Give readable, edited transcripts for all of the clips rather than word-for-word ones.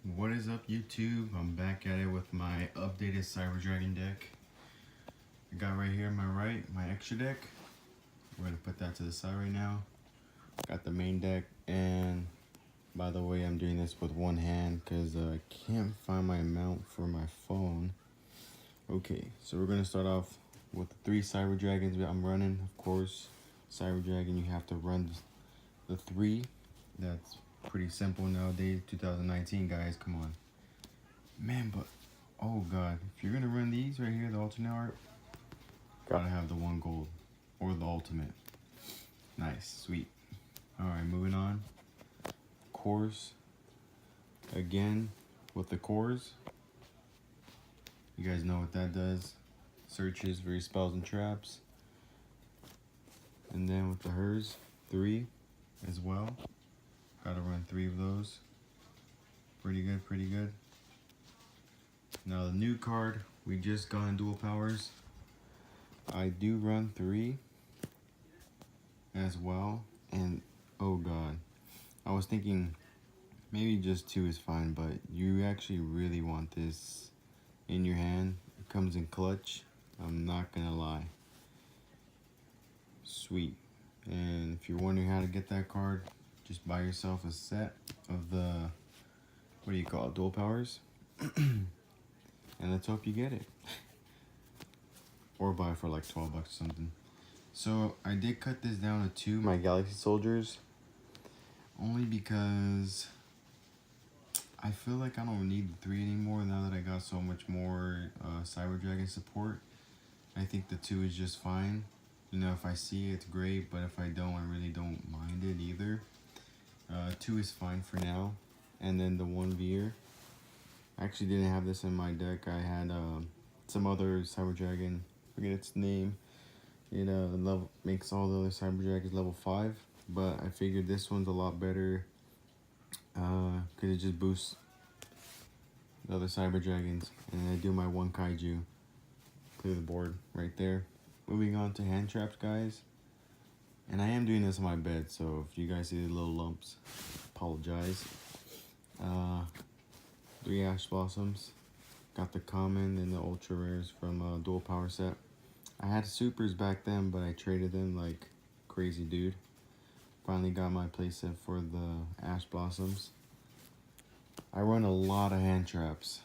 What is up, YouTube? I'm back at it with my updated Cyber Dragon deck. I got right here on my right my extra deck. We're gonna put that to the side right now. Got the main deck, and by the way, I'm doing this with one hand because I can't find my mount for my phone. Okay, so we're gonna start off with the 3 Cyber Dragons that I'm running. Of course, Cyber Dragon, you have to run the 3. That's pretty simple nowadays, 2019, guys. Come on. Man, but oh god, if you're gonna run these right here, the alternate art, gotta have the 1 gold or the ultimate. Nice, sweet. Alright, moving on. Cores. Again, with the cores, you guys know what that does. Searches for your spells and traps. And then with the hers, 3 as well. Gotta run 3 of those. Pretty good, pretty good. Now the new card, we just got in dual powers. I do run 3 as well, and oh god, I was thinking maybe just 2 is fine, but you actually really want this in your hand. It comes in clutch, I'm not gonna lie. Sweet. And if you're wondering how to get that card, just buy yourself a set of the, what do you call it, dual powers, and let's hope you get it. Or buy for like 12 bucks or something. So I did cut this down to 2, my Galaxy Soldiers, only because I feel like I don't need the 3 anymore now that I got so much more Cyber Dragon support. I think the 2 is just fine. You know, if I see it, it's great, but if I don't, I really don't mind it either. 2 is fine for now. And then the 1 Veer. I actually didn't have this in my deck. I had some other Cyber Dragon, forget its name. It makes all the other Cyber Dragons level 5, but I figured this one's a lot better because it just boosts the other Cyber Dragons. And I do my 1 Kaiju, clear the board right there. Moving on to hand traps, guys. And I am doing this on my bed, so if you guys see the little lumps, apologize. 3 Ash Blossoms. Got the common and the ultra rares from Dual Power set. I had supers back then, but I traded them like crazy, dude. Finally got my playset for the Ash Blossoms. I run a lot of hand traps.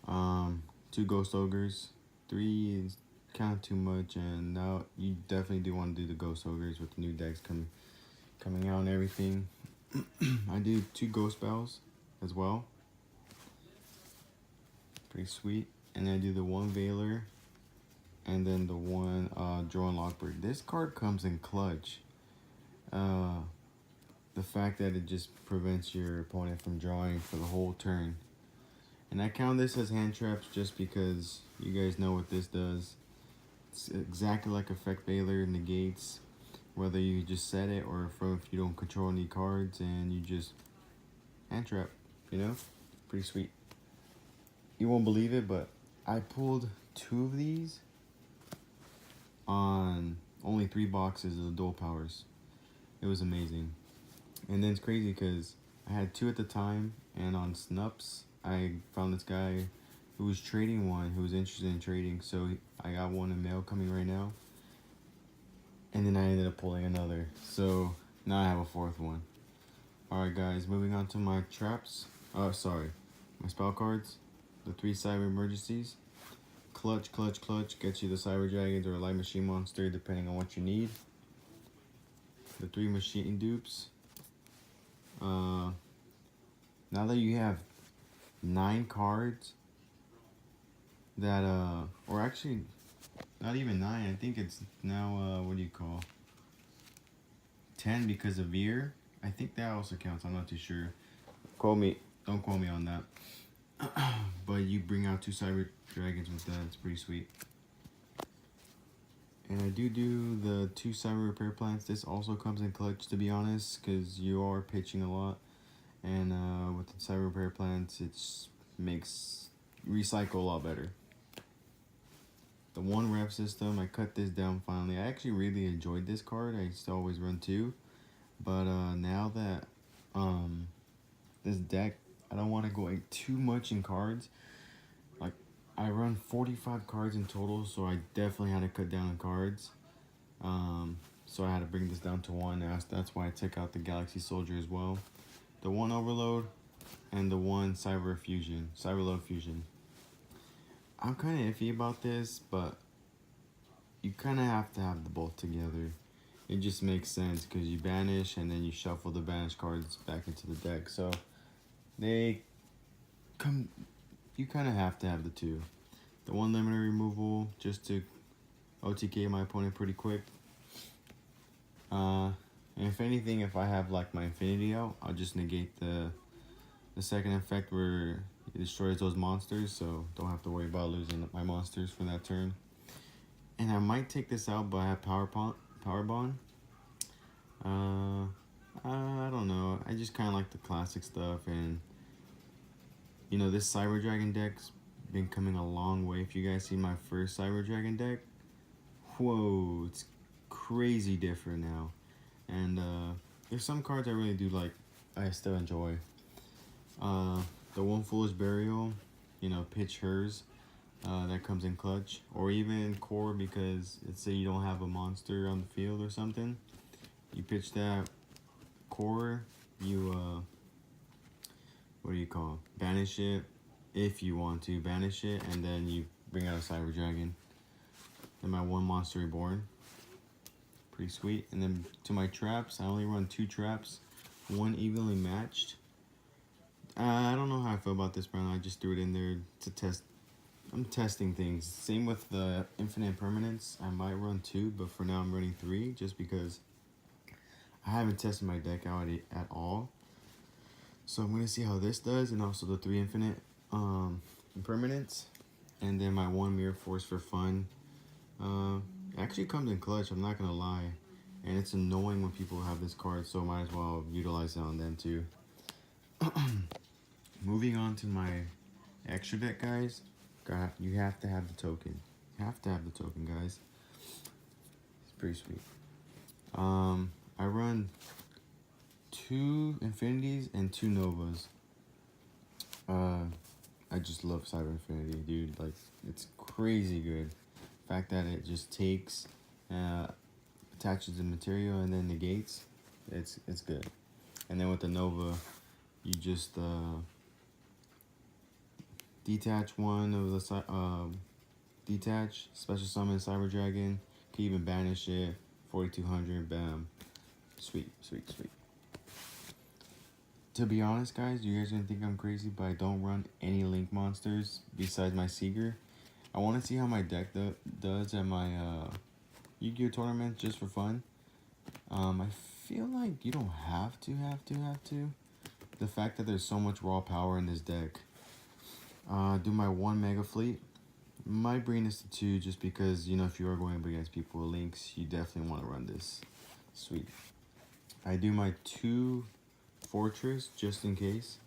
2 Ghost Ogres. 3 is kind of too much, and now you definitely do want to do the Ghost Ogres with the new decks coming out and everything. I do 2 Ghost Bells as well. Pretty sweet. And I do the 1 Veiler, and then the 1 Drone Lockbird. This card comes in clutch. The fact that it just prevents your opponent from drawing for the whole turn. And I count this as hand traps just because you guys know what this does. It's exactly like Effect Veiler, negates whether you just set it or if you don't control any cards and you just hand trap, you know? Pretty sweet. You won't believe it, but I pulled 2 of these on only 3 boxes of the dual powers. It was amazing. And then it's crazy because I had 2 at the time, and on Snups, I found this guy who was trading one, who was interested in trading, so I got 1 in mail coming right now. And then I ended up pulling another, so now I have a 4th one. Alright guys, moving on to my traps. My spell cards. The 3 Cyber Emergencies. Clutch, clutch, clutch. Gets you the Cyber Dragons or a Light Machine Monster, depending on what you need. The 3 Machine Dupes. Now that you have 9 cards that, or actually, not even 9, I think it's now, what do you call, 10 because of Veer. I think that also counts, I'm not too sure. Don't quote me on that. But you bring out 2 Cyber Dragons with that, it's pretty sweet. And I do the 2 Cyber Repair Plants. This also comes in clutch, to be honest, because you are pitching a lot. And with the Cyber Repair Plants, it makes recycle a lot better. The 1 Rev System, I cut this down finally. I actually really enjoyed this card. I used to always run 2. But now that this deck, I don't want to go like too much in cards. Like, I run 45 cards in total, so I definitely had to cut down on cards. So I had to bring this down to one. That's why I took out the Galaxy Soldier as well. The one Overload and the one Cyberload Fusion. I'm kind of iffy about this, but you kind of have to have the both together. It just makes sense because you banish and then you shuffle the banished cards back into the deck. So they come. You kind of have to have the two. The one limiter removal just to OTK my opponent pretty quick. And if anything, if I have like my Infinity out, I'll just negate the second effect where it destroys those monsters, so don't have to worry about losing my monsters for that turn. And I might take this out, but I have Power Bond. I don't know. I just kind of like the classic stuff, and you know, this Cyber Dragon deck's been coming a long way. If you guys see my first Cyber Dragon deck, whoa, it's crazy different now. And there's some cards I really do like. I still enjoy. The One Foolish Burial, you know, pitch hers. That comes in clutch, or even core, because let's say you don't have a monster on the field or something, you pitch that core, you what do you call it? Banish it if you want to banish it, and then you bring out a Cyber Dragon. Then my one Monster Reborn, pretty sweet. And then to my traps, I only run 2 traps, one evenly matched. I don't know how I feel about this, Brown. I just threw it in there to test. I'm testing things. Same with the Infinite Permanence. I might run 2, but for now I'm running 3 just because I haven't tested my deck out at all. So I'm going to see how this does, and also the 3 Infinite Impermanence. And then my 1 Mirror Force for fun. It actually comes in clutch, I'm not going to lie. And it's annoying when people have this card, so might as well utilize it on them too. Moving on to my extra deck, guys. You have to have the token. You have to have the token, guys. It's pretty sweet. I run 2 Infinities and 2 Novas. I just love Cyber Infinity, dude. Like, it's crazy good. The fact that it just takes, attaches the material and then negates, it's good. And then with the Nova, you just detach one of the detach, special summon Cyber Dragon, can even banish it, 4200, bam. Sweet, sweet, sweet. To be honest, guys, you guys are gonna think I'm crazy, but I don't run any Link monsters besides my Seeger. I want to see how my deck does at my Yu-Gi-Oh tournament just for fun. I feel like you don't have to. The fact that there's so much raw power in this deck. Do my 1 Mega Fleet. Might bring this to 2 just because, you know, if you are going up against people with Links, you definitely want to run this. Sweet. I do my 2 Fortress just in case.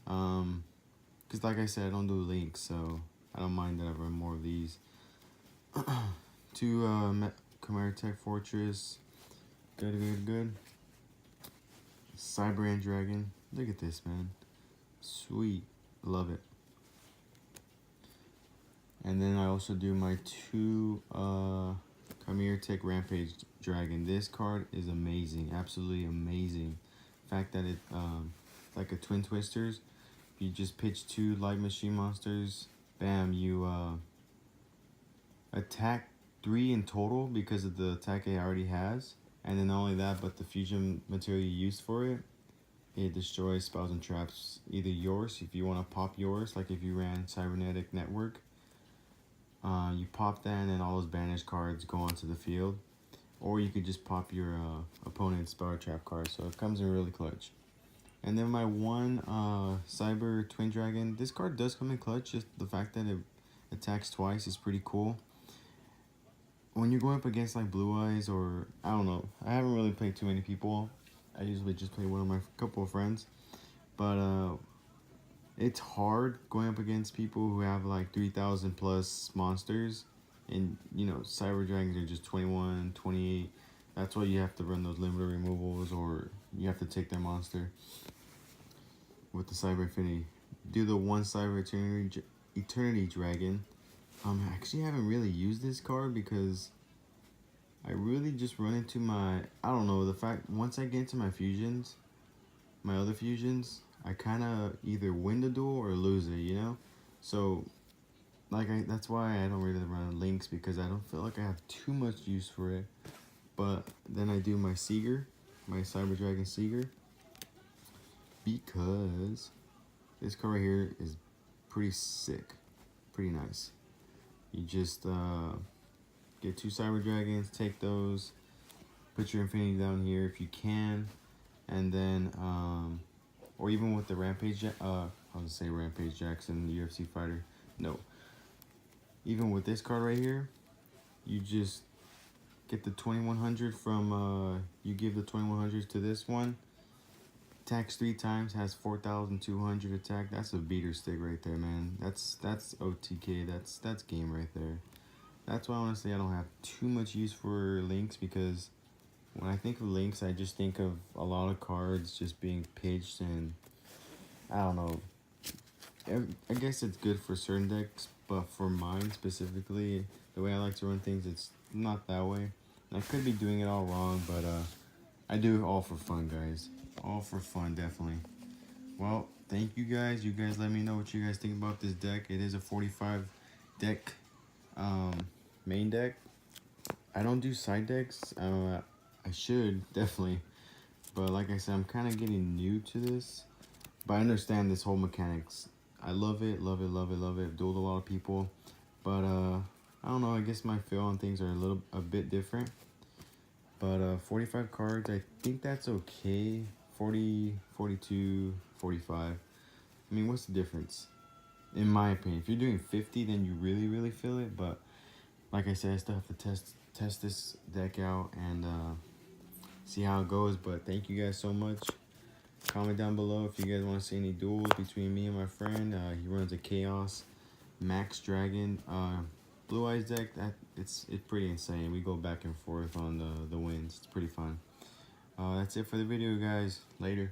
Because like I said, I don't do Links, so I don't mind that I run more of these. 2 Chimera Tech Fortress. Good. Cyber Ant Dragon. Look at this, man. Sweet. Love it. And then I also do my 2 Chimera Tech Rampage Dragon. This card is amazing. Absolutely amazing. The fact that it's like a Twin Twisters. You just pitch 2 Light Machine monsters. Bam, you attack 3 in total because of the attack it already has. And then not only that, but the fusion material you used for it, it destroys spells and traps. Either yours, if you want to pop yours, like if you ran Cybernetic Network, you pop that and then all those banished cards go onto the field. Or you could just pop your opponent's spell or trap card, so it comes in really clutch. And then my 1 Cyber Twin Dragon, this card does come in clutch, just the fact that it attacks twice is pretty cool. When you're going up against like Blue Eyes, or I don't know, I haven't really played too many people. I usually just play one of my couple of friends. But it's hard going up against people who have like 3,000 plus monsters. And you know, Cyber Dragons are just 21, 28. That's why you have to run those limiter removals, or you have to take their monster. with the Cyber Infinity. Do the one Cyber Eternity Dragon. I actually haven't really used this card because I really just run into my, I don't know, the fact, once I get into my fusions, my other fusions, I kind of either win the duel or lose it, you know? So, like, that's why I don't really run Lynx, because I don't feel like I have too much use for it. But then I do my Seeger, my Cyber Dragon Seeger, because this card right here is pretty sick, pretty nice. You just get 2 Cyber Dragons, take those, put your Infinity down here if you can, and then, or even with the Rampage, I was gonna say Rampage Jackson, UFC fighter, no. Even with this card right here, you just get the 2100 from, you give the 2100s to this one, attacks 3 times, has 4,200 attack. That's a beater stick right there, man. That's OTK, that's game right there. That's why honestly I don't have too much use for Lynx, because when I think of Lynx, I just think of a lot of cards just being pitched, and I don't know. I guess it's good for certain decks, but for mine specifically, the way I like to run things, it's not that way. And I could be doing it all wrong, but I do it all for fun, guys. All for fun, definitely. Well, thank you guys. You guys let me know what you guys think about this deck. It is a 45 deck main deck. I don't do side decks. I should, definitely. But like I said, I'm kind of getting new to this. But I understand this whole mechanics. I love it, love it, love it, love it. I've dueled a lot of people. But I don't know, I guess my feel on things are a bit different. But 45 cards, I think that's okay. 40, 42, 45. I mean, what's the difference? In my opinion, if you're doing 50, then you really feel it. But like I said, I still have to test this deck out and see how it goes. But thank you guys so much. Comment down below if you guys want to see any duels between me and my friend. He runs a Chaos Max Dragon Blue Eyes deck. It's pretty insane. We go back and forth on the wins. It's pretty fun. That's it for the video, guys. Later.